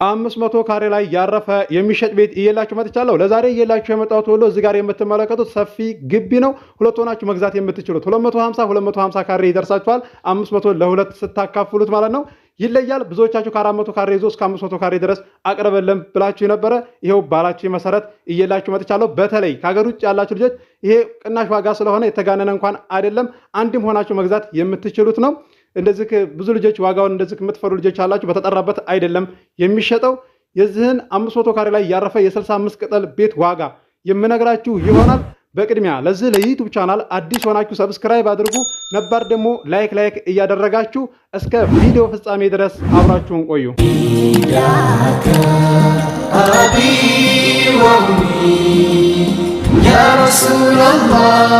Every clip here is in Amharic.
500 ካሬ ላይ ያረፈ የሚሸጥ ቤት እየላችሁ መጥቻለሁ። ለዛሬ እየላችሁ የመጣሁት ወሎ እዚህ ጋር የምትመለከቱት ሰፊ ግቢ ነው። ሁለት ሆናችሁ መግዛት የምትችሉት 250 ካሬ ይደርሳችኋል። 500 ለሁለት ስታካፍሉት ማለት ነው። ይለያል። ብዙዎቻችሁ ከ400 ካሬ ይዞ እስከ 500 ካሬ ድረስ አቅርበልን ብላችሁ የነበረ ይሄው ባላችሁ መሰረት እየላችሁ መጥቻለሁ። በተለይ ከሀገር ውጭ ያላችሁ ልጆች ይሄ ቅናሽ ዋጋ ስለሆነ የተጋነነ እንኳን አይደለም፣ አንድም ሆናችሁ መግዛት የምትችሉት ነው። እንደዚህ ብዙ ልጆች ዋጋውን እንደዚህ የምትፈሩ ልጆች አላችሁ። በተጠራበት አይደለም የሚሸጠው። የዚህን 500 ካሬ ላይ ያረፈ የ65 ቅጠል ቤት ዋጋ የምነግራችሁ ይሆናል። በቅድሚያ ለዚህ ለዩቲዩብ ቻናል አዲስ ሆናችሁ ሰብስክራይብ አድርጉ። ነባር ደግሞ ላይክ እያደረጋችሁ እስከ ቪዲዮ ፍጻሜ ድረስ አብራችሁን ቆዩ። ያ ረሱላላህ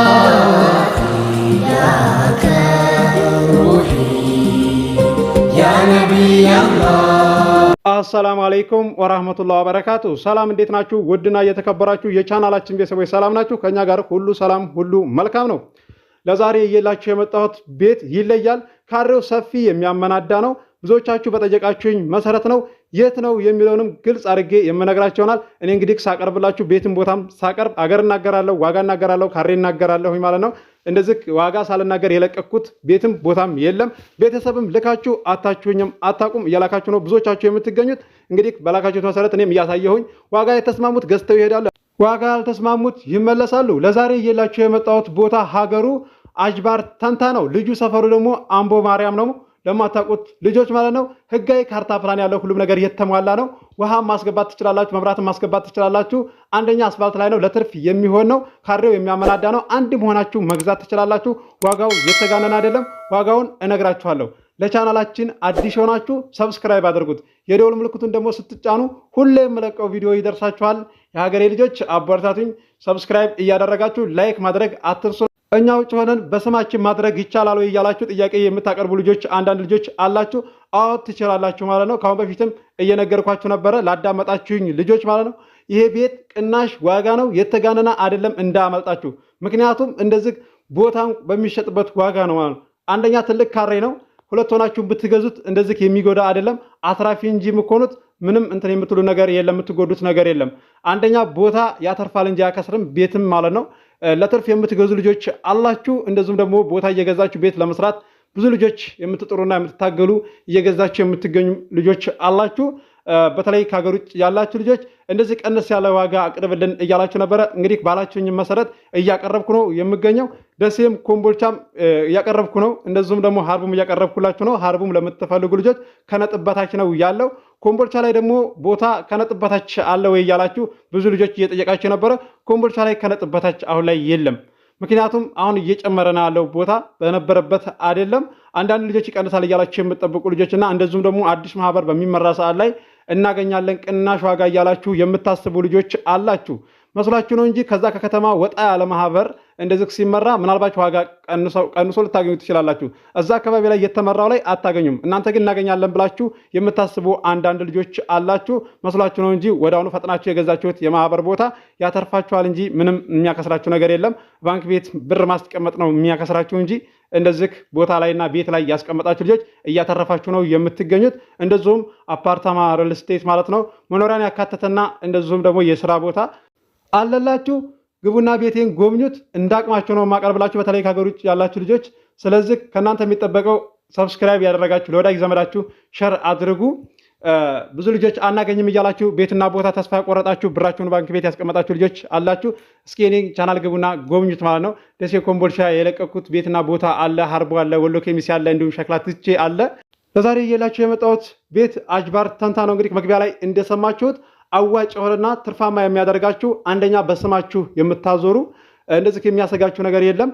አሰላሙ አለይኩም ወራህመቱላሂ ወበረካቱ። ሰላም እንዴት ናችሁ? ውድና እየተከበራችሁ የቻናላችን ቤተሰቦች ሰላም ናችሁ? ከኛ ጋር ሁሉ ሰላም ሁሉ መልካም ነው። ለዛሬ እየላችሁ የመጣሁት ቤት ይለያል። ካሬው ሰፊ የሚያመናዳ ነው። ብዙዎቻችሁ በጠየቃችሁኝ መሰረት ነው። የት ነው የሚለውንም ግልጽ አድርጌ የምነግራችሁ ይሆናል። እኔ እንግዲህ ሳቀርብላችሁ ቤትም ቦታም ሳቀርብ አገር እናገራለሁ፣ ዋጋ እናገራለሁ፣ ካሬ እናገራለሁ ማለት ነው። እንደዚህ ዋጋ ሳልናገር የለቀኩት ቤትም ቦታም የለም። ቤተሰብም ልካችሁ አታችሁኝም አታቁም፣ እያላካችሁ ነው ብዙዎቻችሁ የምትገኙት። እንግዲህ በላካችሁት መሰረት እኔም እያሳየሁኝ ዋጋ የተስማሙት ገዝተው ይሄዳሉ፣ ዋጋ ያልተስማሙት ይመለሳሉ። ለዛሬ እየላችሁ የመጣሁት ቦታ ሀገሩ አጅባር ተንታ ነው። ልጁ ሰፈሩ ደግሞ አምቦ ማርያም ነው። ለማታውቁት ልጆች ማለት ነው። ህጋዊ ካርታ ፕላን ያለው ሁሉም ነገር የተሟላ ነው። ውሃ ማስገባት ትችላላችሁ፣ መብራትን ማስገባት ትችላላችሁ። አንደኛ አስፋልት ላይ ነው፣ ለትርፍ የሚሆን ነው። ካሬው የሚያመናዳ ነው። አንድ መሆናችሁ መግዛት ትችላላችሁ። ዋጋው የተጋነነ አይደለም። ዋጋውን እነግራችኋለሁ። ለቻናላችን አዲስ ሆናችሁ ሰብስክራይብ አድርጉት። የደወል ምልክቱን ደግሞ ስትጫኑ ሁሌ የምለቀው ቪዲዮ ይደርሳችኋል። የሀገሬ ልጆች አበረታቱኝ። ሰብስክራይብ እያደረጋችሁ ላይክ ማድረግ አትርሱ። እኛ ውጭ ሆነን በስማችን ማድረግ ይቻላል ወይ እያላችሁ ጥያቄ የምታቀርቡ ልጆች አንዳንድ ልጆች አላችሁ። አዎ ትችላላችሁ ማለት ነው። ካሁን በፊትም እየነገርኳችሁ ነበረ ላዳመጣችሁኝ ልጆች ማለት ነው። ይሄ ቤት ቅናሽ ዋጋ ነው፣ የተጋነነ አይደለም እንዳመልጣችሁ። ምክንያቱም እንደዚህ ቦታን በሚሸጥበት ዋጋ ነው ማለት ነው። አንደኛ ትልቅ ካሬ ነው። ሁለት ሆናችሁ ብትገዙት እንደዚህ የሚጎዳ አይደለም፣ አትራፊ እንጂ የምትሆኑት ምንም እንትን የምትሉ ነገር የለም፣ የምትጎዱት ነገር የለም። አንደኛ ቦታ ያተርፋል እንጂ አያከስርም ቤትም ማለት ነው። ለትርፍ የምትገዙ ልጆች አላችሁ። እንደዚሁም ደግሞ ቦታ እየገዛችሁ ቤት ለመስራት ብዙ ልጆች የምትጥሩና የምትታገሉ እየገዛችሁ የምትገኙ ልጆች አላችሁ። በተለይ ከሀገር ውጭ ያላችሁ ልጆች እንደዚህ ቀነስ ያለ ዋጋ አቅርብልን እያላችሁ ነበረ። እንግዲህ ባላችሁኝ መሰረት እያቀረብኩ ነው የምገኘው። ደሴም ኮምቦልቻም እያቀረብኩ ነው። እንደዚሁም ደግሞ ሀርቡም እያቀረብኩላችሁ ነው። ሀርቡም ለምትፈልጉ ልጆች ከነጥብ በታች ነው ያለው። ኮምቦልቻ ላይ ደግሞ ቦታ ከነጥብ በታች አለ ወይ እያላችሁ ብዙ ልጆች እየጠየቃችሁ ነበረ። ኮምቦልቻ ላይ ከነጥብ በታች አሁን ላይ የለም። ምክንያቱም አሁን እየጨመረ ነው ያለው፣ ቦታ በነበረበት አይደለም። አንዳንድ ልጆች ይቀንሳል እያላችሁ የምትጠብቁ ልጆች እና እንደዚሁም ደግሞ አዲስ ማህበር በሚመራ ሰዓት ላይ እናገኛለን ቅናሽ ዋጋ እያላችሁ የምታስቡ ልጆች አላችሁ። መስሏችሁ ነው እንጂ ከዛ ከከተማ ወጣ ያለ ማህበር እንደዚህ ሲመራ ምናልባት ዋጋ ቀንሶ ልታገኙ ትችላላችሁ። እዛ አካባቢ ላይ የተመራው ላይ አታገኙም። እናንተ ግን እናገኛለን ብላችሁ የምታስቡ አንዳንድ ልጆች አላችሁ። መስሏችሁ ነው እንጂ ወዳውኑ ፈጥናችሁ የገዛችሁት የማህበር ቦታ ያተርፋችኋል እንጂ ምንም የሚያከስራችሁ ነገር የለም። ባንክ ቤት ብር ማስቀመጥ ነው የሚያከስራችሁ እንጂ እንደዚህ ቦታ ላይና ቤት ላይ ያስቀመጣችሁ ልጆች እያተረፋችሁ ነው የምትገኙት። እንደዚሁም አፓርታማ ሪል ስቴት ማለት ነው መኖሪያን ያካተተና እንደዚሁም ደግሞ የስራ ቦታ አለላችሁ። ግቡና ቤቴን ጎብኙት። እንዳቅማችሁ ነው ማቀርብላችሁ፣ በተለይ ከሀገር ውጭ ያላችሁ ልጆች። ስለዚህ ከእናንተ የሚጠበቀው ሰብስክራይብ ያደረጋችሁ ለወዳጅ ዘመዳችሁ ሸር አድርጉ። ብዙ ልጆች አናገኝም እያላችሁ ቤትና ቦታ ተስፋ ያቆረጣችሁ ብራችሁን ባንክ ቤት ያስቀመጣችሁ ልጆች አላችሁ። እስኪ እኔ ቻናል ግቡና ጎብኙት ማለት ነው። ደሴ ኮምቦልቻ የለቀኩት ቤትና ቦታ አለ፣ ሀርቦ አለ፣ ወሎ ኬሚሴ አለ፣ እንዲሁም ሸክላ ትቼ አለ። ለዛሬ እየላችሁ የመጣሁት ቤት አጅባር ተንታ ነው። እንግዲህ መግቢያ ላይ እንደሰማችሁት አዋጭ የሆነና ትርፋማ የሚያደርጋችሁ አንደኛ በስማችሁ የምታዞሩ እንደዚህ የሚያሰጋችሁ ነገር የለም።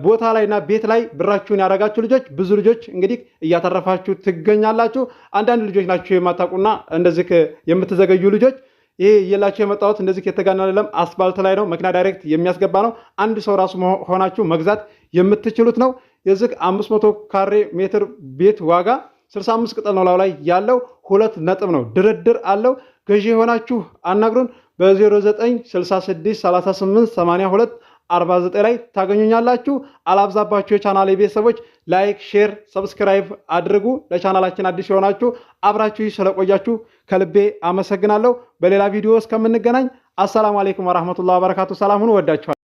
ቦታ ላይና ቤት ላይ ብራችሁን ያደረጋችሁ ልጆች ብዙ ልጆች እንግዲህ እያተረፋችሁ ትገኛላችሁ። አንዳንድ ልጆች ናችሁ የማታውቁና እንደዚህ የምትዘገዩ ልጆች። ይሄ እየላችሁ የመጣሁት እንደዚህ የተጋነነ አይደለም፣ አስፋልት ላይ ነው። መኪና ዳይሬክት የሚያስገባ ነው። አንድ ሰው ራሱ ሆናችሁ መግዛት የምትችሉት ነው። የዚህ 500 ካሬ ሜትር ቤት ዋጋ 65 ቅጠል ነው ላይ ያለው፣ 2 ነጥብ ነው። ድርድር አለው። ገዢ የሆናችሁ አናግሩን በ09663882 49 ላይ ታገኙኛላችሁ። አላብዛባችሁ የቻናሌ ቤተሰቦች ላይክ፣ ሼር፣ ሰብስክራይብ አድርጉ። ለቻናላችን አዲስ የሆናችሁ አብራችሁ ስለቆያችሁ ከልቤ አመሰግናለሁ። በሌላ ቪዲዮ እስከምንገናኝ አሰላሙ አለይኩም ወራህመቱላሂ ወበረካቱ። ሰላም ሁኑ። ወዳችኋለሁ።